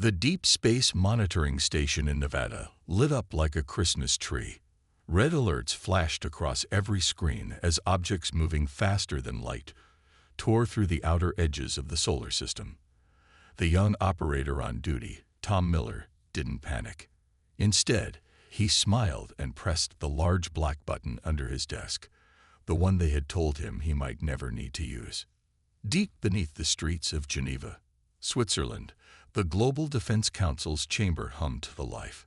The Deep Space Monitoring Station in Nevada lit up like a Christmas tree. Red alerts flashed across every screen as objects moving faster than light tore through the outer edges of the solar system. The young operator on duty, Tom Miller, didn't panic. Instead, he smiled and pressed the large black button under his desk, the one they had told him he might never need to use. Deep beneath the streets of Geneva, Switzerland, the Global Defense Council's chamber hummed to life.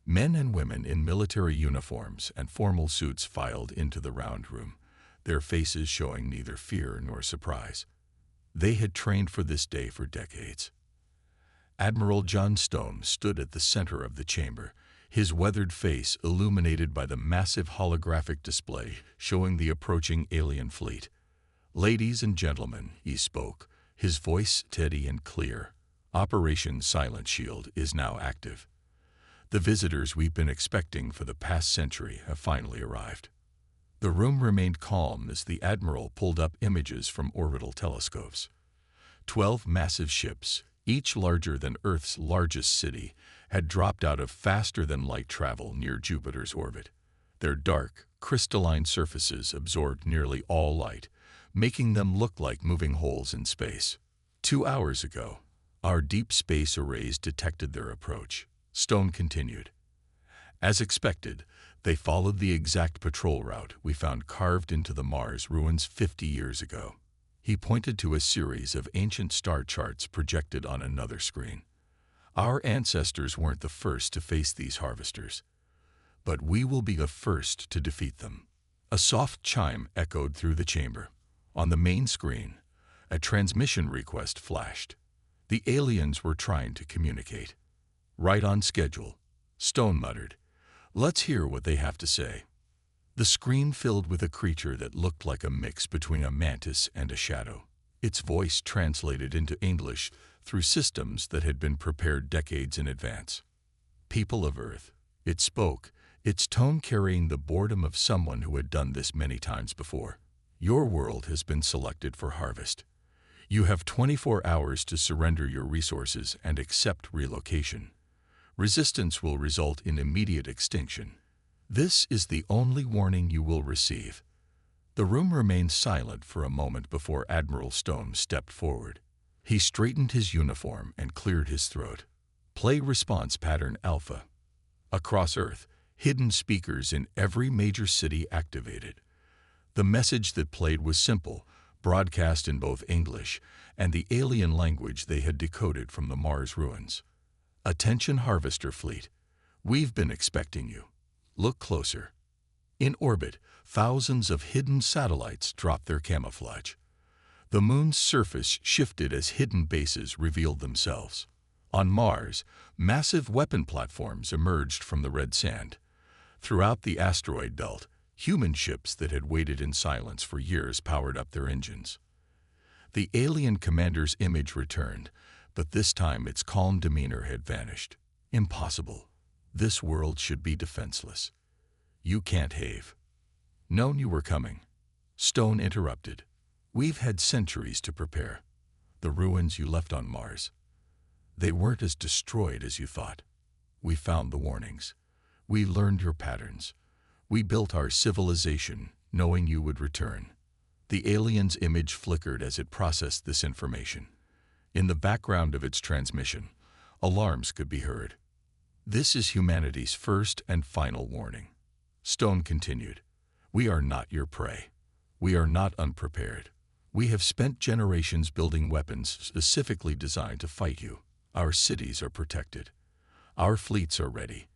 Men and women in military uniforms and formal suits filed into the round room, their faces showing neither fear nor surprise. They had trained for this day for decades. Admiral John Stone stood at the center of the chamber, his weathered face illuminated by the massive holographic display showing the approaching alien fleet. "Ladies and gentlemen," he spoke, his voice steady and clear, "Operation Silent Shield is now active. The visitors we've been expecting for the past century have finally arrived." The room remained calm as the Admiral pulled up images from orbital telescopes. 12 massive ships, each larger than Earth's largest city, had dropped out of faster-than-light travel near Jupiter's orbit. Their dark, crystalline surfaces absorbed nearly all light, making them look like moving holes in space. 2 hours ago, our deep space arrays detected their approach, Stone continued. As expected, they followed the exact patrol route we found carved into the Mars ruins 50 years ago. He pointed to a series of ancient star charts projected on another screen. Our ancestors weren't the first to face these harvesters, but we will be the first to defeat them. A soft chime echoed through the chamber. On the main screen, a transmission request flashed. The aliens were trying to communicate. "Right on schedule," Stone muttered. "Let's hear what they have to say." The screen filled with a creature that looked like a mix between a mantis and a shadow. Its voice translated into English through systems that had been prepared decades in advance. "People of Earth," it spoke, its tone carrying the boredom of someone who had done this many times before. "Your world has been selected for harvest. You have 24 hours to surrender your resources and accept relocation. Resistance will result in immediate extinction. This is the only warning you will receive." The room remained silent for a moment before Admiral Stone stepped forward. He straightened his uniform and cleared his throat. "Play response pattern Alpha." Across Earth, hidden speakers in every major city activated. The message that played was simple, broadcast in both English and the alien language they had decoded from the Mars ruins. "Attention Harvester Fleet, we've been expecting you. Look closer." In orbit, thousands of hidden satellites dropped their camouflage. The moon's surface shifted as hidden bases revealed themselves. On Mars, massive weapon platforms emerged from the red sand. Throughout the asteroid belt, human ships that had waited in silence for years powered up their engines. The alien commander's image returned, but this time its calm demeanor had vanished. "Impossible. This world should be defenseless. You can't have known you were coming." Stone interrupted. "We've had centuries to prepare. The ruins you left on Mars, they weren't as destroyed as you thought. We found the warnings. We learned your patterns. We built our civilization, knowing you would return." The alien's image flickered as it processed this information. In the background of its transmission, alarms could be heard. "This is humanity's first and final warning." Stone continued. "We are not your prey. We are not unprepared. We have spent generations building weapons specifically designed to fight you. Our cities are protected. Our fleets are ready.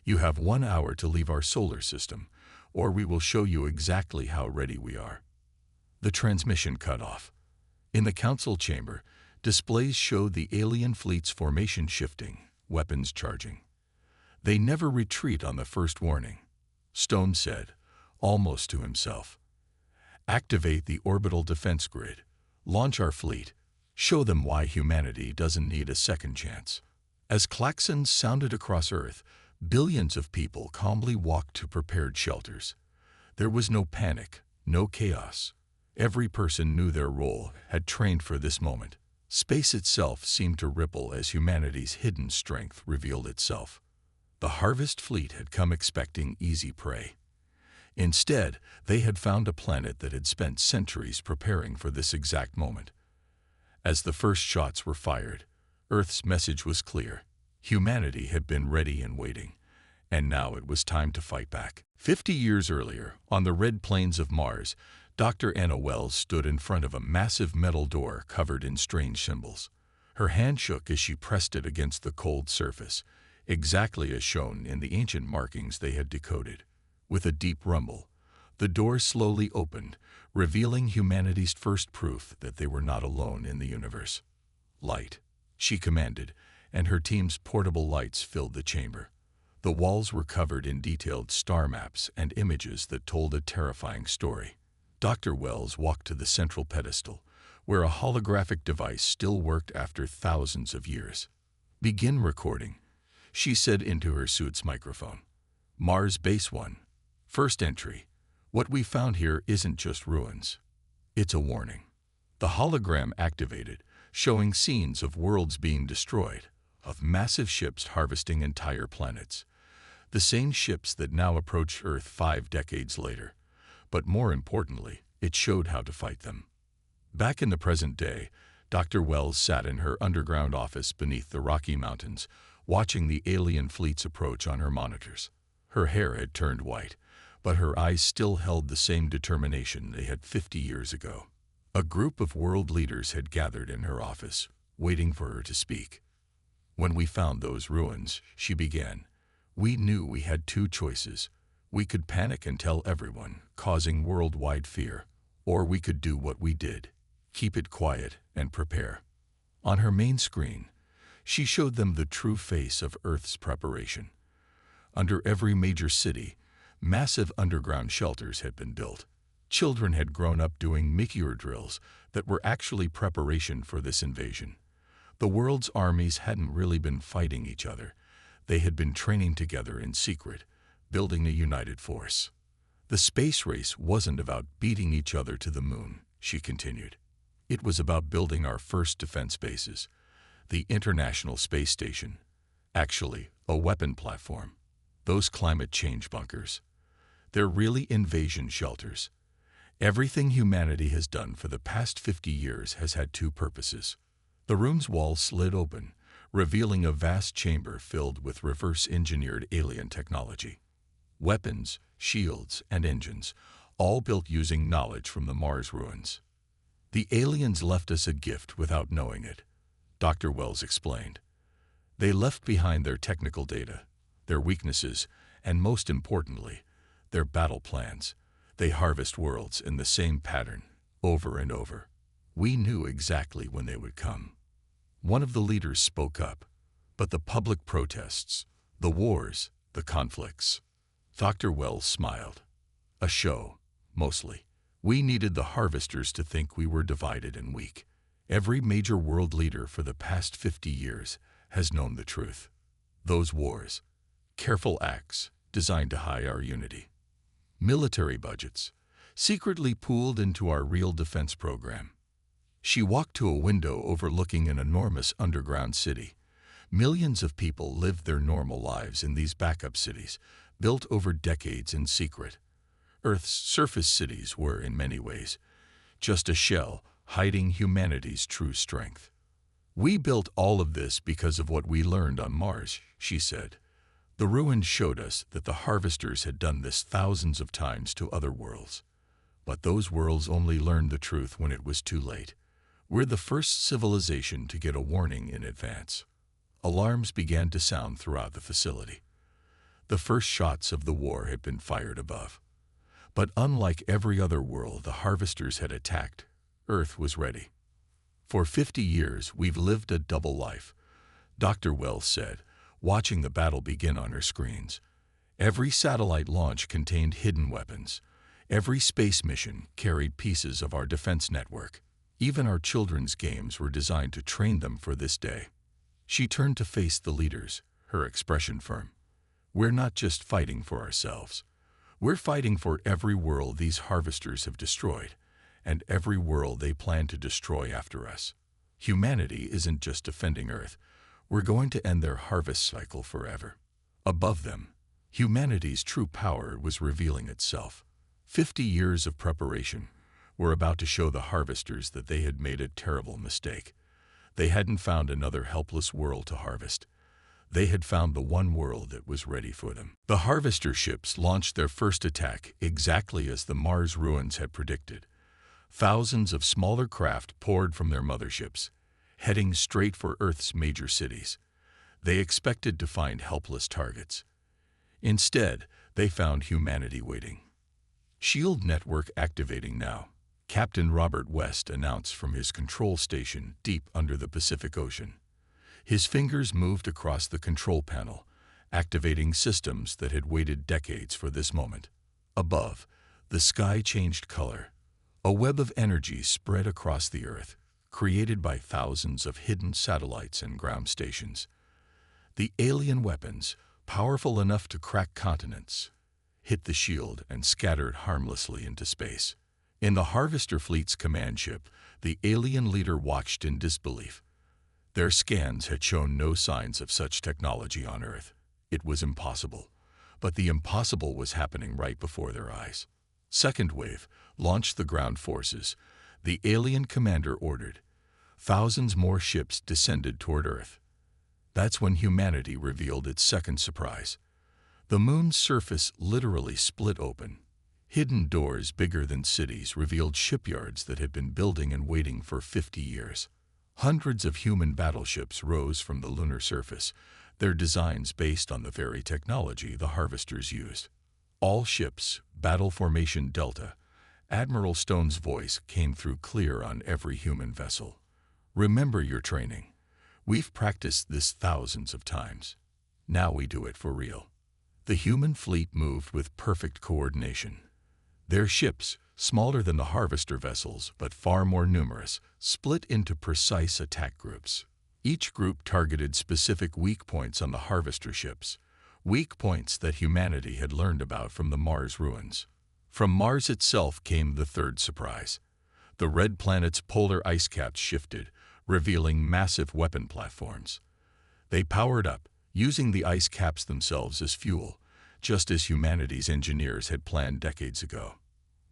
You have 1 hour to leave our solar system, or we will show you exactly how ready we are." The transmission cut off. In the council chamber, displays showed the alien fleet's formation shifting, weapons charging. "They never retreat on the first warning," Stone said, almost to himself. "Activate the orbital defense grid. Launch our fleet. Show them why humanity doesn't need a second chance." As klaxons sounded across Earth, billions of people calmly walked to prepared shelters. There was no panic, no chaos. Every person knew their role, had trained for this moment. Space itself seemed to ripple as humanity's hidden strength revealed itself. The Harvest Fleet had come expecting easy prey. Instead, they had found a planet that had spent centuries preparing for this exact moment. As the first shots were fired, Earth's message was clear. Humanity had been ready and waiting, and now it was time to fight back. 50 years earlier, on the red plains of Mars, Dr. Anna Wells stood in front of a massive metal door covered in strange symbols. Her hand shook as she pressed it against the cold surface, exactly as shown in the ancient markings they had decoded. With a deep rumble, the door slowly opened, revealing humanity's first proof that they were not alone in the universe. "Light," she commanded, and her team's portable lights filled the chamber. The walls were covered in detailed star maps and images that told a terrifying story. Dr. Wells walked to the central pedestal, where a holographic device still worked after thousands of years. "Begin recording," she said into her suit's microphone. "Mars Base 1. First entry. What we found here isn't just ruins. It's a warning." The hologram activated, showing scenes of worlds being destroyed, of massive ships harvesting entire planets. The same ships that now approach Earth 5 decades later. But more importantly, it showed how to fight them. Back in the present day, Dr. Wells sat in her underground office beneath the Rocky Mountains, watching the alien fleet's approach on her monitors. Her hair had turned white, but her eyes still held the same determination they had 50 years ago. A group of world leaders had gathered in her office, waiting for her to speak. "When we found those ruins," she began, "we knew we had two choices. We could panic and tell everyone, causing worldwide fear, or we could do what we did, keep it quiet and prepare." On her main screen, she showed them the true face of Earth's preparation. Under every major city, massive underground shelters had been built. Children had grown up doing meteor drills that were actually preparation for this invasion. The world's armies hadn't really been fighting each other. They had been training together in secret, building a united force. "The space race wasn't about beating each other to the moon," she continued. "It was about building our first defense bases, the International Space Station, actually a weapon platform. Those climate change bunkers, they're really invasion shelters. Everything humanity has done for the past 50 years has had two purposes." The room's wall slid open, revealing a vast chamber filled with reverse-engineered alien technology. Weapons, shields, and engines, all built using knowledge from the Mars ruins. "The aliens left us a gift without knowing it," Dr. Wells explained. "They left behind their technical data, their weaknesses, and most importantly, their battle plans. They harvest worlds in the same pattern, over and over. We knew exactly when they would come." One of the leaders spoke up. "But the public protests, the wars, the conflicts." Dr. Wells smiled. "A show, mostly. We needed the harvesters to think we were divided and weak. Every major world leader for the past 50 years has known the truth. Those wars, careful acts designed to hide our unity. Military budgets, secretly pooled into our real defense program." She walked to a window overlooking an enormous underground city. Millions of people lived their normal lives in these backup cities, built over decades in secret. Earth's surface cities were, in many ways, just a shell hiding humanity's true strength. "We built all of this because of what we learned on Mars," she said. "The ruins showed us that the harvesters had done this thousands of times to other worlds. But those worlds only learned the truth when it was too late. We're the first civilization to get a warning in advance." Alarms began to sound throughout the facility. The first shots of the war had been fired above. But unlike every other world the harvesters had attacked, Earth was ready. "For 50 years we've lived a double life," Dr. Wells said, watching the battle begin on her screens. "Every satellite launch contained hidden weapons. Every space mission carried pieces of our defense network. Even our children's games were designed to train them for this day." She turned to face the leaders, her expression firm. "We're not just fighting for ourselves. We're fighting for every world these harvesters have destroyed, and every world they plan to destroy after us. Humanity isn't just defending Earth. We're going to end their harvest cycle forever. Above them, humanity's true power was revealing itself. 50 years of preparation were about to show the harvesters that they had made a terrible mistake. They hadn't found another helpless world to harvest. They had found the one world that was ready for them. The harvester ships launched their first attack exactly as the Mars ruins had predicted. Thousands of smaller craft poured from their motherships, heading straight for Earth's major cities. They expected to find helpless targets. Instead, they found humanity waiting. Shield network activating now, Captain Robert West announced from his control station deep under the Pacific Ocean. His fingers moved across the control panel, activating systems that had waited decades for this moment. Above, the sky changed color. A web of energy spread across the Earth, created by thousands of hidden satellites and ground stations. The alien weapons, powerful enough to crack continents, hit the shield and scattered harmlessly into space. In the Harvester Fleet's command ship, the alien leader watched in disbelief. Their scans had shown no signs of such technology on Earth. It was impossible. But the impossible was happening right before their eyes. Second wave launched the ground forces. The alien commander ordered. Thousands more ships descended toward Earth. That's when humanity revealed its second surprise. The moon's surface literally split open. Hidden doors bigger than cities revealed shipyards that had been building and waiting for 50 years. Hundreds of human battleships rose from the lunar surface, their designs based on the very technology the harvesters used. All ships, Battle Formation Delta. Admiral Stone's voice came through clear on every human vessel. Remember your training. We've practiced this thousands of times. Now we do it for real. The human fleet moved with perfect coordination. Their ships, smaller than the harvester vessels but far more numerous, split into precise attack groups. Each group targeted specific weak points on the harvester ships, weak points that humanity had learned about from the Mars ruins. From Mars itself came the third surprise. The red planet's polar ice caps shifted, revealing massive weapon platforms. They powered up, using the ice caps themselves as fuel, just as humanity's engineers had planned decades ago.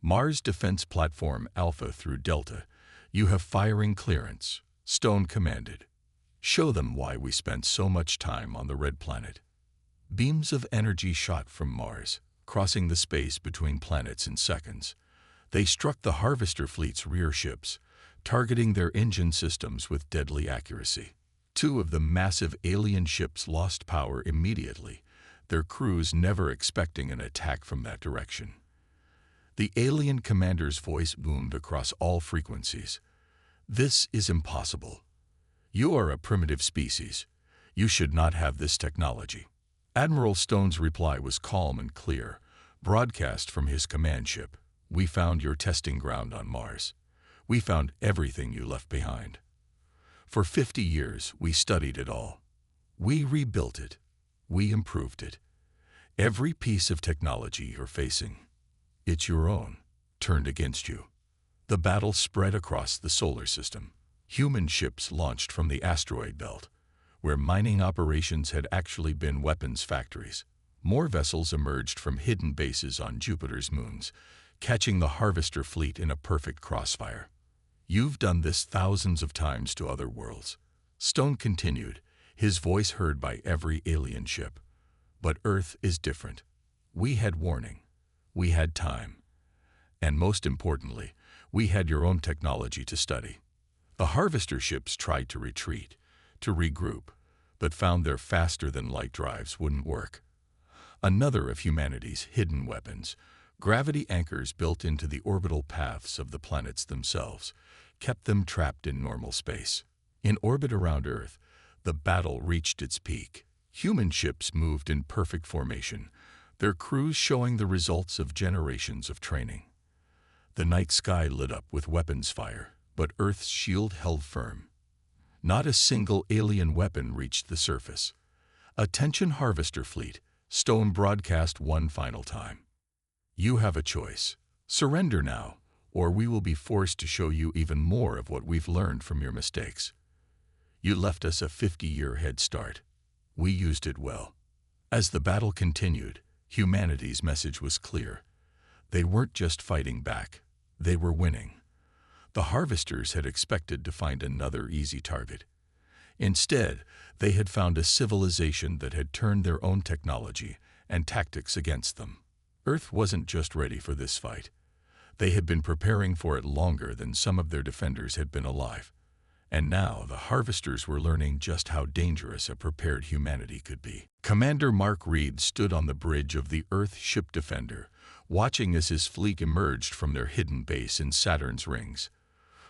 Mars Defense Platform Alpha through Delta, you have firing clearance, Stone commanded. Show them why we spent so much time on the red planet. Beams of energy shot from Mars, crossing the space between planets in seconds. They struck the Harvester Fleet's rear ships, targeting their engine systems with deadly accuracy. Two of the massive alien ships lost power immediately, their crews never expecting an attack from that direction. The alien commander's voice boomed across all frequencies. This is impossible. You are a primitive species. You should not have this technology. Admiral Stone's reply was calm and clear, broadcast from his command ship. We found your testing ground on Mars. We found everything you left behind. For 50 years, we studied it all. We rebuilt it. We improved it. Every piece of technology you're facing, it's your own, turned against you. The battle spread across the solar system. Human ships launched from the asteroid belt, where mining operations had actually been weapons factories. More vessels emerged from hidden bases on Jupiter's moons, catching the Harvester Fleet in a perfect crossfire. You've done this thousands of times to other worlds. Stone continued, his voice heard by every alien ship. But Earth is different. We had warning. We had time. And most importantly, we had your own technology to study. The harvester ships tried to retreat, to regroup, but found their faster-than-light drives wouldn't work. Another of humanity's hidden weapons, gravity anchors built into the orbital paths of the planets themselves, kept them trapped in normal space. In orbit around Earth, the battle reached its peak. Human ships moved in perfect formation, their crews showing the results of generations of training. The night sky lit up with weapons fire, but Earth's shield held firm. Not a single alien weapon reached the surface. Attention Harvester Fleet, Stone broadcast one final time. You have a choice. Surrender now, or we will be forced to show you even more of what we've learned from your mistakes. You left us a 50-year head start. We used it well." As the battle continued, humanity's message was clear. They weren't just fighting back, they were winning. The harvesters had expected to find another easy target. Instead, they had found a civilization that had turned their own technology and tactics against them. Earth wasn't just ready for this fight. They had been preparing for it longer than some of their defenders had been alive. And now the harvesters were learning just how dangerous a prepared humanity could be. Commander Mark Reed stood on the bridge of the Earth ship Defender, watching as his fleet emerged from their hidden base in Saturn's rings.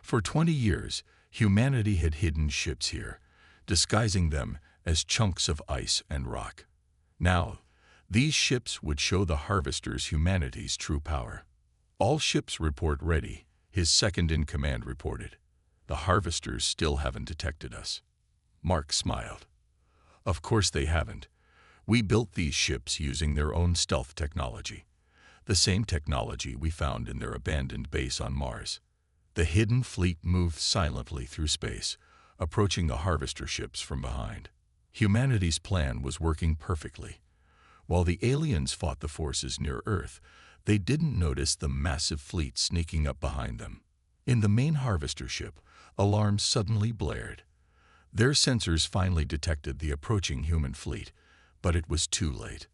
For 20 years, humanity had hidden ships here, disguising them as chunks of ice and rock. Now, these ships would show the harvesters humanity's true power. "All ships report ready," his second-in-command reported. "The harvesters still haven't detected us." Mark smiled. "Of course they haven't. We built these ships using their own stealth technology, the same technology we found in their abandoned base on Mars." The hidden fleet moved silently through space, approaching the harvester ships from behind. Humanity's plan was working perfectly. While the aliens fought the forces near Earth, they didn't notice the massive fleet sneaking up behind them. In the main harvester ship, alarms suddenly blared. Their sensors finally detected the approaching human fleet, but it was too late.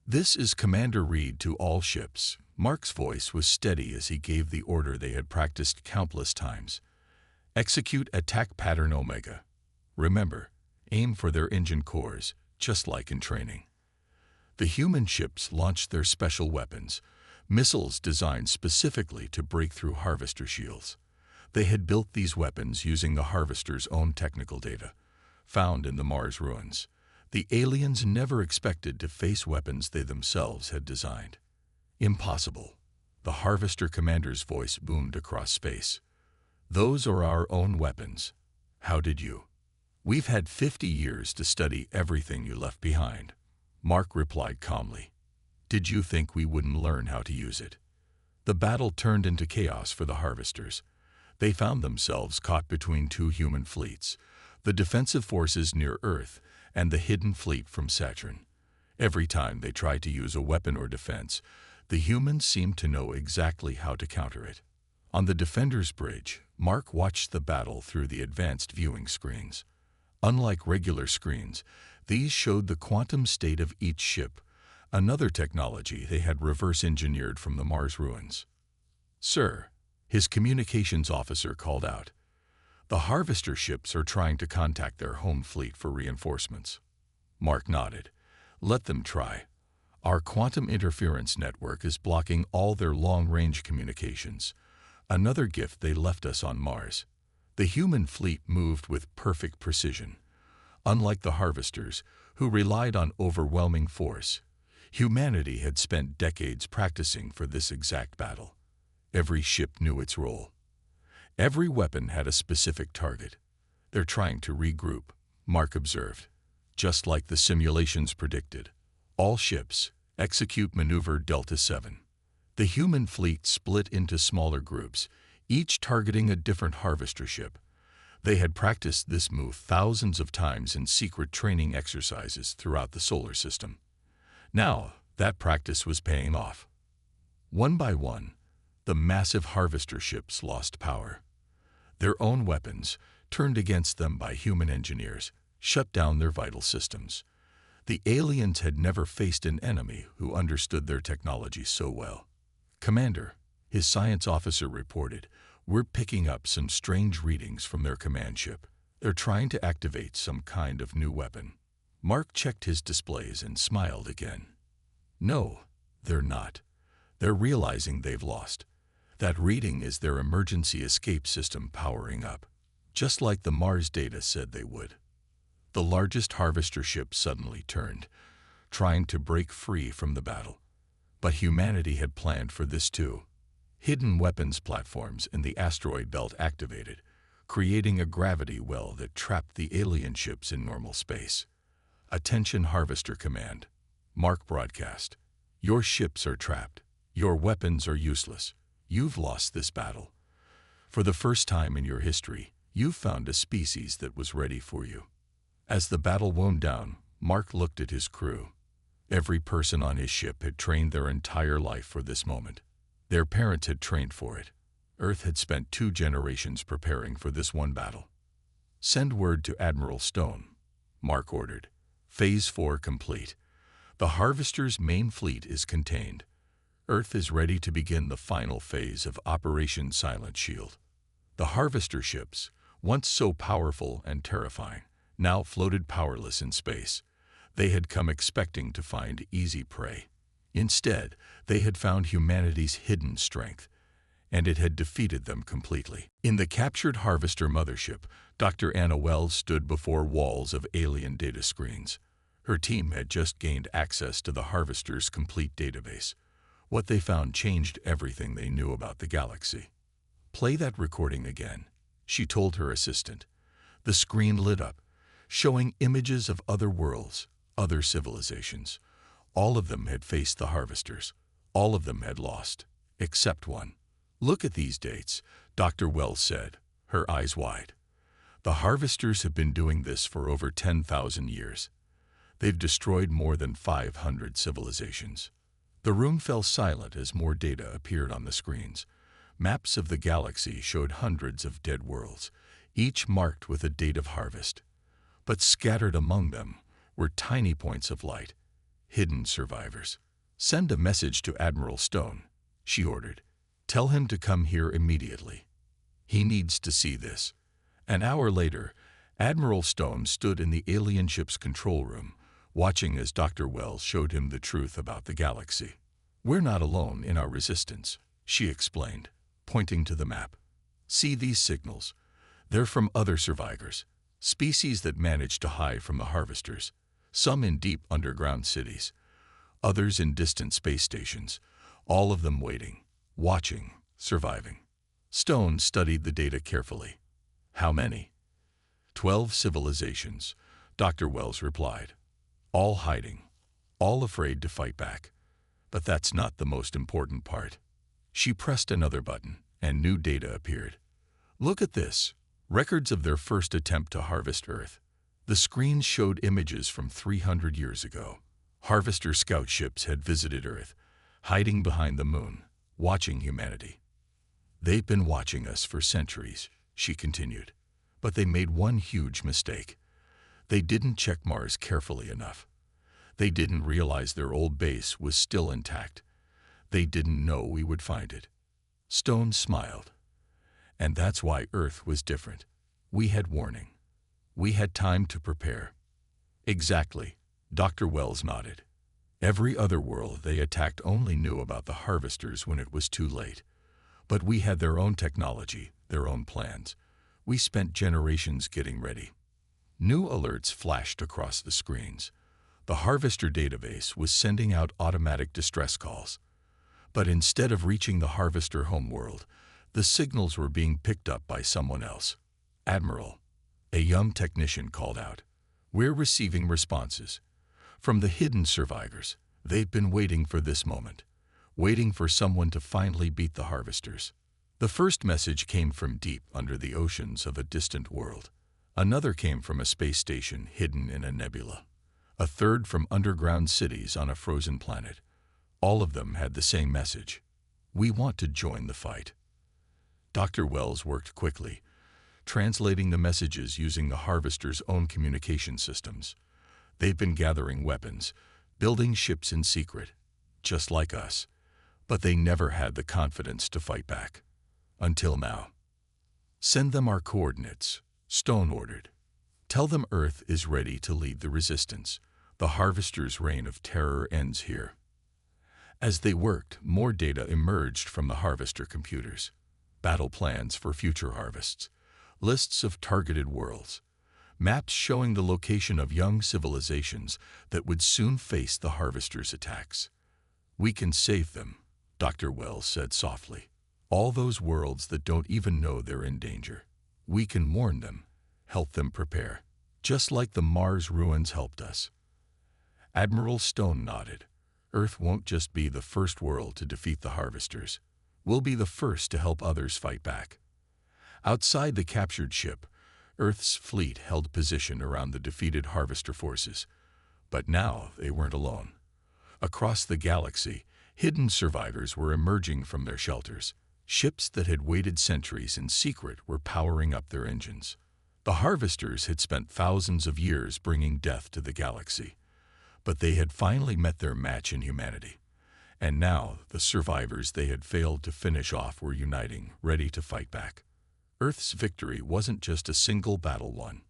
"This is Commander Reed to all ships." Mark's voice was steady as he gave the order they had practiced countless times. "Execute attack pattern Omega. Remember, aim for their engine cores, just like in training." The human ships launched their special weapons, missiles designed specifically to break through harvester shields. They had built these weapons using the harvesters' own technical data, found in the Mars ruins. The aliens never expected to face weapons they themselves had designed. "Impossible," the harvester commander's voice boomed across space. "Those are our own weapons. How did you?" "We've had 50 years to study everything you left behind," Mark replied calmly. "Did you think we wouldn't learn how to use it?" The battle turned into chaos for the harvesters. They found themselves caught between two human fleets, the defensive forces near Earth and the hidden fleet from Saturn. Every time they tried to use a weapon or defense, the humans seemed to know exactly how to counter it. On the Defender's bridge, Mark watched the battle through the advanced viewing screens. Unlike regular screens, these showed the quantum state of each ship, another technology they had reverse-engineered from the Mars ruins. "Sir," his communications officer called out, "the harvester ships are trying to contact their home fleet for reinforcements." Mark nodded. "Let them try. Our quantum interference network is blocking all their long-range communications, another gift they left us on Mars." The human fleet moved with perfect precision. Unlike the harvesters, who relied on overwhelming force, humanity had spent decades practicing for this exact battle. Every ship knew its role. Every weapon had a specific target. "They're trying to regroup," Mark observed. "Just like the simulations predicted. All ships, execute maneuver Delta 7. The human fleet split into smaller groups, each targeting a different harvester ship. They had practiced this move thousands of times in secret training exercises throughout the solar system. Now, that practice was paying off. One by one, the massive harvester ships lost power. Their own weapons, turned against them by human engineers, shut down their vital systems. The aliens had never faced an enemy who understood their technology so well. "Commander," his science officer reported, "we're picking up some strange readings from their command ship. They're trying to activate some kind of new weapon." Mark checked his displays and smiled again. "No, they're not. They're realizing they've lost. That reading is their emergency escape system powering up, just like the Mars data said they would." The largest harvester ship suddenly turned, trying to break free from the battle. But humanity had planned for this too. Hidden weapons platforms in the asteroid belt activated, creating a gravity well that trapped the alien ships in normal space. "Attention Harvester Command," Mark broadcast. "Your ships are trapped. Your weapons are useless. You've lost this battle. For the first time in your history, You found a species that was ready for you." As the battle wound down, Mark looked at his crew. Every person on his ship had trained their entire life for this moment. Their parents had trained for it. Earth had spent 2 generations preparing for this one battle. "Send word to Admiral Stone," Mark ordered. "Phase 4 complete. The Harvester's main fleet is contained. Earth is ready to begin the final phase of Operation Silent Shield." The Harvester ships, once so powerful and terrifying, now floated powerless in space. They had come expecting to find easy prey. Instead, they had found humanity's hidden strength, and it had defeated them completely. In the captured Harvester mothership, Dr. Anna Wells stood before walls of alien data screens. Her team had just gained access to the Harvester's complete database. What they found changed everything they knew about the galaxy. "Play that recording again," she told her assistant. The screen lit up, showing images of other worlds, other civilizations. All of them had faced the Harvesters. All of them had lost, except one. "Look at these dates," Dr. Wells said, her eyes wide. "The Harvesters have been doing this for over 10,000 years. They've destroyed more than 500 civilizations." The room fell silent as more data appeared on the screens. Maps of the galaxy showed hundreds of dead worlds, each marked with a date of harvest. But scattered among them were tiny points of light, hidden survivors. "Send a message to Admiral Stone," she ordered. "Tell him to come here immediately. He needs to see this." An hour later, Admiral Stone stood in the alien ship's control room, watching as Dr. Wells showed him the truth about the galaxy. "We're not alone in our resistance," she explained, pointing to the map. "See these signals? They're from other survivors, species that managed to hide from the Harvesters, some in deep underground cities, others in distant space stations, all of them waiting, watching, surviving." Stone studied the data carefully. "How many?" 12 civilizations, Dr. Wells replied. "All hiding, all afraid to fight back. But that's not the most important part." She pressed another button, and new data appeared. "Look at this. Records of their first attempt to harvest Earth." The screens showed images from 300 years ago. Harvester scout ships had visited Earth, hiding behind the moon, watching humanity. "They've been watching us for centuries," she continued. "But they made one huge mistake. They didn't check Mars carefully enough. They didn't realize their old base was still intact. They didn't know we would find it." Stone smiled. "And that's why Earth was different. We had warning. We had time to prepare." "Exactly," Dr. Wells nodded. "Every other world they attacked only knew about the Harvesters when it was too late. But we had their own technology, their own plans. We spent generations getting ready." New alerts flashed across the screens. The Harvester database was sending out automatic distress calls. But instead of reaching the Harvester homeworld, the signals were being picked up by someone else. "Admiral," a young technician called out. "We're receiving responses from the hidden survivors. They've been waiting for this moment, waiting for someone to finally beat the Harvesters." The first message came from deep under the oceans of a distant world. Another came from a space station hidden in a nebula. A third from underground cities on a frozen planet. All of them had the same message: "We want to join the fight." Dr. Wells worked quickly, translating the messages using the Harvester's own communication systems. They've been gathering weapons, building ships in secret, just like us. But they never had the confidence to fight back. Until now. "Send them our coordinates," Stone ordered. "Tell them Earth is ready to lead the resistance. The Harvester's reign of terror ends here." As they worked, more data emerged from the Harvester computers. Battle plans for future harvests, lists of targeted worlds, maps showing the location of young civilizations that would soon face the Harvester's attacks. "We can save them," Dr. Wells said softly. "All those worlds that don't even know they're in danger. We can warn them, help them prepare, just like the Mars ruins helped us." Admiral Stone nodded. "Earth won't just be the first world to defeat the Harvesters. We'll be the first to help others fight back." Outside the captured ship, Earth's fleet held position around the defeated Harvester forces. But now they weren't alone. Across the galaxy, hidden survivors were emerging from their shelters. Ships that had waited centuries in secret were powering up their engines. The Harvesters had spent thousands of years bringing death to the galaxy, but they had finally met their match in humanity. And now the survivors they had failed to finish off were uniting, ready to fight back. Earth's victory wasn't just a single battle won.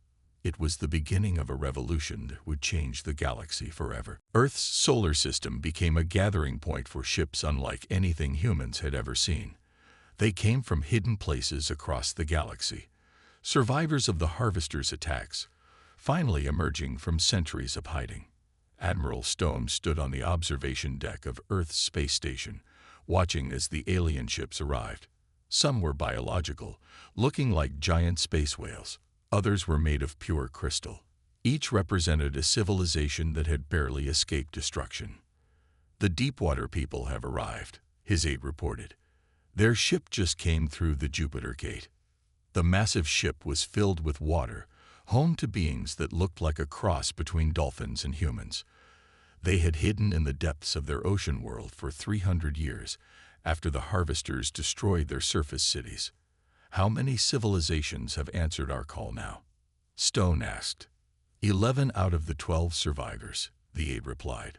It was the beginning of a revolution that would change the galaxy forever. Earth's solar system became a gathering point for ships unlike anything humans had ever seen. They came from hidden places across the galaxy, survivors of the Harvesters' attacks, finally emerging from centuries of hiding. Admiral Stone stood on the observation deck of Earth's space station, watching as the alien ships arrived. Some were biological, looking like giant space whales. Others were made of pure crystal. Each represented a civilization that had barely escaped destruction. "The Deepwater people have arrived," his aide reported. "Their ship just came through the Jupiter Gate." The massive ship was filled with water, home to beings that looked like a cross between dolphins and humans. They had hidden in the depths of their ocean world for 300 years after the Harvesters destroyed their surface cities. "How many civilizations have answered our call now?" Stone asked. 11 out of the 12 survivors," the aide replied.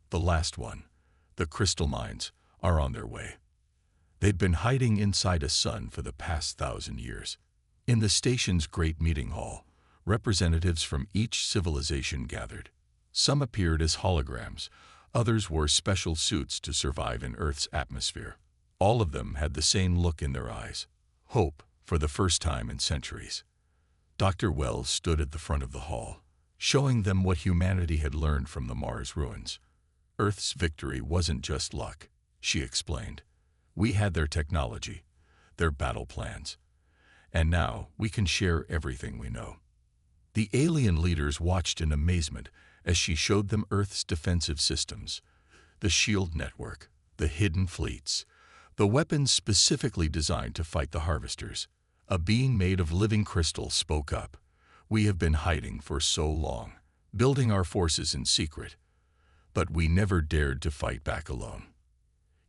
"The last one, the crystal mines, are on their way. They'd been hiding inside a sun for the past 1,000 years." In the station's great meeting hall, representatives from each civilization gathered. Some appeared as holograms, others wore special suits to survive in Earth's atmosphere. All of them had the same look in their eyes: hope for the first time in centuries. Dr. Wells stood at the front of the hall, showing them what humanity had learned from the Mars ruins. "Earth's victory wasn't just luck," she explained. "We had their technology, their battle plans, and now we can share everything we know." The alien leaders watched in amazement as she showed them Earth's defensive systems, the shield network, the hidden fleets, the weapons specifically designed to fight the Harvesters. A being made of living crystal spoke up. "We have been hiding for so long, building our forces in secret, but we never dared to fight back alone."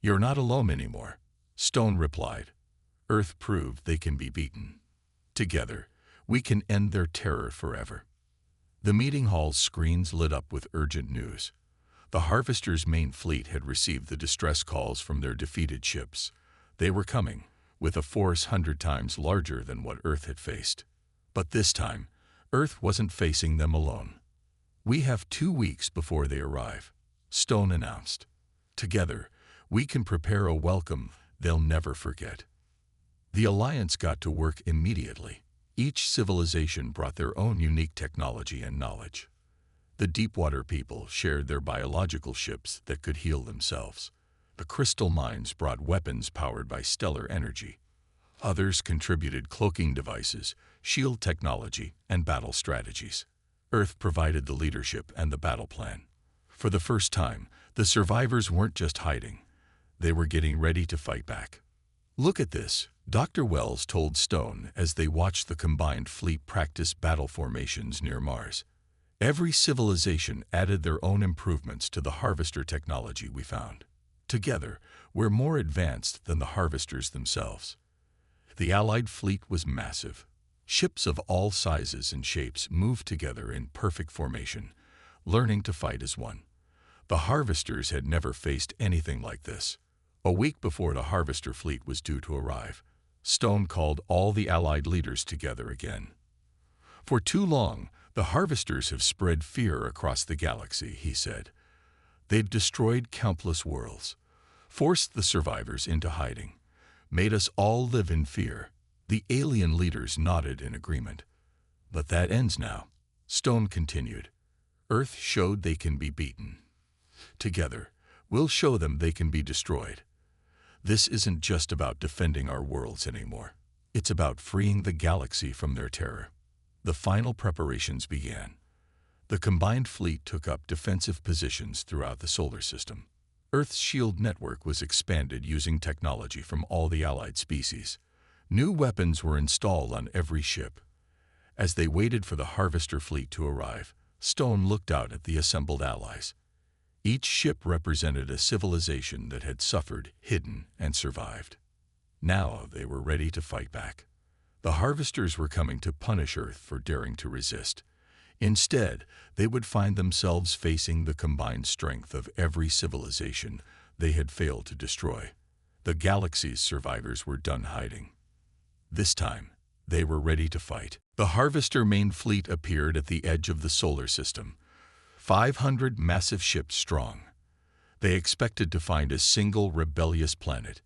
"You're not alone anymore," Stone replied. "Earth proved they can be beaten. Together, we can end their terror forever." The meeting hall's screens lit up with urgent news. The Harvesters' main fleet had received the distress calls from their defeated ships. They were coming, with a force 100 times larger than what Earth had faced. But this time, Earth wasn't facing them alone. "We have 2 weeks before they arrive," Stone announced. "Together, we can prepare a welcome they'll never forget." The Alliance got to work immediately. Each civilization brought their own unique technology and knowledge. The Deepwater people shared their biological ships that could heal themselves. The crystal mines brought weapons powered by stellar energy. Others contributed cloaking devices, shield technology, and battle strategies. Earth provided the leadership and the battle plan. For the first time, the survivors weren't just hiding. They were getting ready to fight back. "Look at this," Dr. Wells told Stone as they watched the combined fleet practice battle formations near Mars. "Every civilization added their own improvements to the Harvester technology we found. Together, we're more advanced than the Harvesters themselves." The Allied fleet was massive. Ships of all sizes and shapes moved together in perfect formation, learning to fight as one. The Harvesters had never faced anything like this. A week before the Harvester fleet was due to arrive, Stone called all the Allied leaders together again. "For too long, the Harvesters have spread fear across the galaxy," he said. "They've destroyed countless worlds, forced the survivors into hiding, made us all live in fear." The alien leaders nodded in agreement. "But that ends now," Stone continued. "Earth showed they can be beaten. Together, we'll show them they can be destroyed. This isn't just about defending our worlds anymore. It's about freeing the galaxy from their terror." The final preparations began. The combined fleet took up defensive positions throughout the solar system. Earth's shield network was expanded using technology from all the Allied species. New weapons were installed on every ship. As they waited for the Harvester fleet to arrive, Stone looked out at the assembled allies. Each ship represented a civilization that had suffered, hidden, and survived. Now they were ready to fight back. The Harvesters were coming to punish Earth for daring to resist. Instead, they would find themselves facing the combined strength of every civilization they had failed to destroy. The galaxy's survivors were done hiding. This time, they were ready to fight. The Harvester main fleet appeared at the edge of the solar system, 500 massive ships strong. They expected to find a single rebellious planet.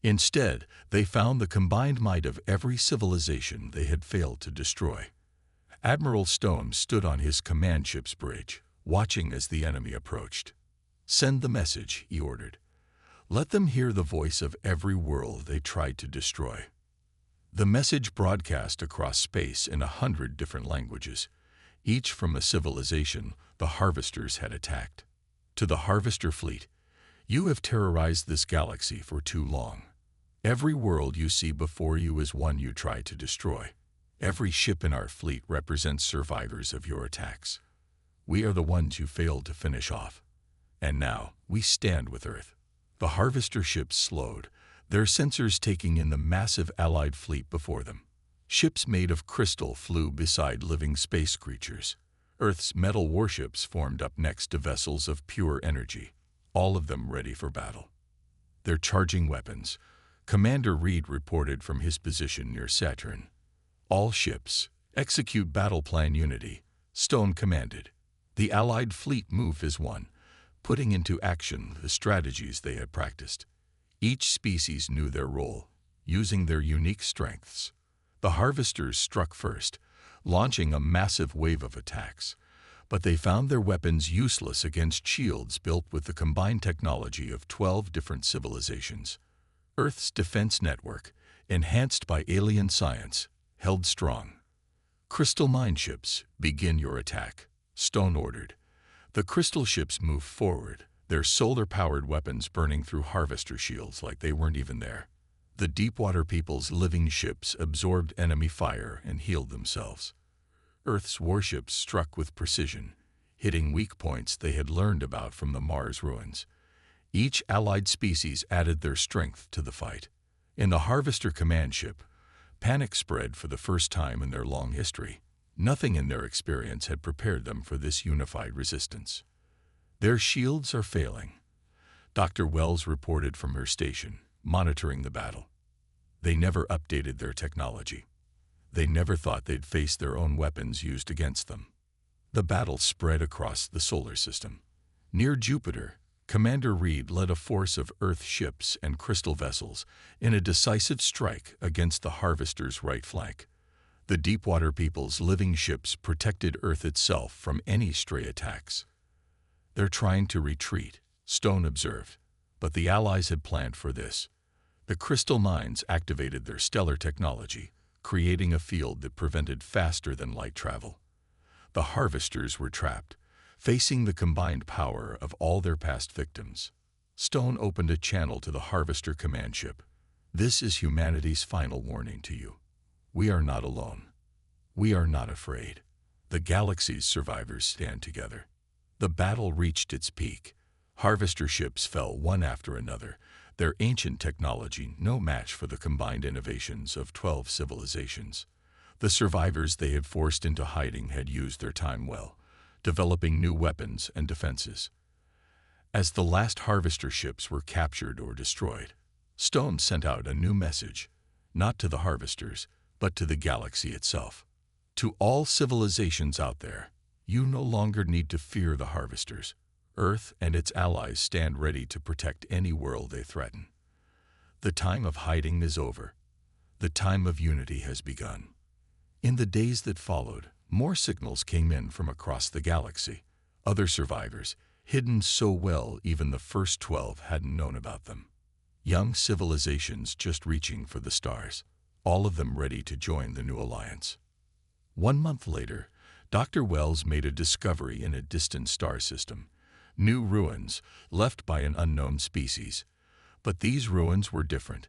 Instead, they found the combined might of every civilization they had failed to destroy. Admiral Stone stood on his command ship's bridge, watching as the enemy approached. "Send the message," he ordered. "Let them hear the voice of every world they tried to destroy." The message broadcast across space in 100 different languages, each from a civilization the Harvesters had attacked. To the Harvester fleet, "You have terrorized this galaxy for too long. Every world you see before you is one you try to destroy. Every ship in our fleet represents survivors of your attacks. We are the ones you failed to finish off. And now, we stand with Earth." The Harvester ships slowed, their sensors taking in the massive Allied fleet before them. Ships made of crystal flew beside living space creatures. Earth's metal warships formed up next to vessels of pure energy, all of them ready for battle. They're charging weapons. Commander Reed reported from his position near Saturn. "All ships, execute battle plan unity," Stone commanded. The Allied fleet moved as one, putting into action the strategies they had practiced. Each species knew their role, using their unique strengths. The Harvesters struck first, launching a massive wave of attacks, but they found their weapons useless against shields built with the combined technology of 12 different civilizations. Earth's defense network, enhanced by alien science, held strong. "Crystal mine ships, begin your attack," Stone ordered. The crystal ships moved forward, their solar-powered weapons burning through Harvester shields like they weren't even there. The Deepwater people's living ships absorbed enemy fire and healed themselves. Earth's warships struck with precision, hitting weak points they had learned about from the Mars ruins. Each allied species added their strength to the fight. In the Harvester command ship, panic spread for the first time in their long history. Nothing in their experience had prepared them for this unified resistance. "Their shields are failing," Dr. Wells reported from her station, monitoring the battle. "They never updated their technology. They never thought they'd face their own weapons used against them." The battle spread across the solar system. Near Jupiter, Commander Reed led a force of Earth ships and crystal vessels in a decisive strike against the Harvesters' right flank. The Deepwater people's living ships protected Earth itself from any stray attacks. "They're trying to retreat," Stone observed, but the Allies had planned for this. The crystal mines activated their stellar technology, creating a field that prevented faster-than-light travel. The Harvesters were trapped, facing the combined power of all their past victims. Stone opened a channel to the Harvester command ship. "This is humanity's final warning to you. We are not alone. We are not afraid. The galaxy's survivors stand together." The battle reached its peak. Harvester ships fell one after another, their ancient technology no match for the combined innovations of 12 civilizations. The survivors they had forced into hiding had used their time well, developing new weapons and defenses. As the last Harvester ships were captured or destroyed, Stone sent out a new message, not to the Harvesters, but to the galaxy itself. "To all civilizations out there, you no longer need to fear the Harvesters. Earth and its allies stand ready to protect any world they threaten. The time of hiding is over. The time of unity has begun." In the days that followed, more signals came in from across the galaxy. Other survivors, hidden so well even the first 12 hadn't known about them. Young civilizations just reaching for the stars, all of them ready to join the new alliance. 1 month later, Dr. Wells made a discovery in a distant star system. New ruins, left by an unknown species. But these ruins were different.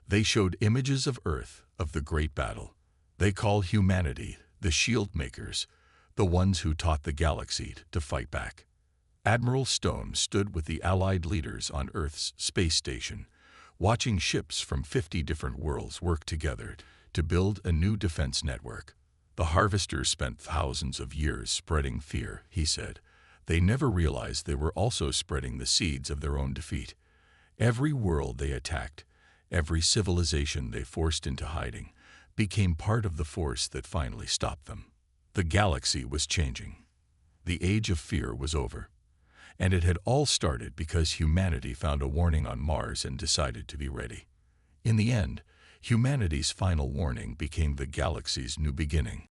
They showed images of Earth, of the Great Battle. They called humanity the shield makers, the ones who taught the galaxy to fight back. Admiral Stone stood with the Allied leaders on Earth's space station, watching ships from 50 different worlds work together to build a new defense network. The Harvesters spent thousands of years spreading fear, he said. They never realized they were also spreading the seeds of their own defeat. Every world they attacked, every civilization they forced into hiding, became part of the force that finally stopped them. The galaxy was changing. The age of fear was over. And it had all started because humanity found a warning on Mars and decided to be ready. In the end, humanity's final warning became the galaxy's new beginning.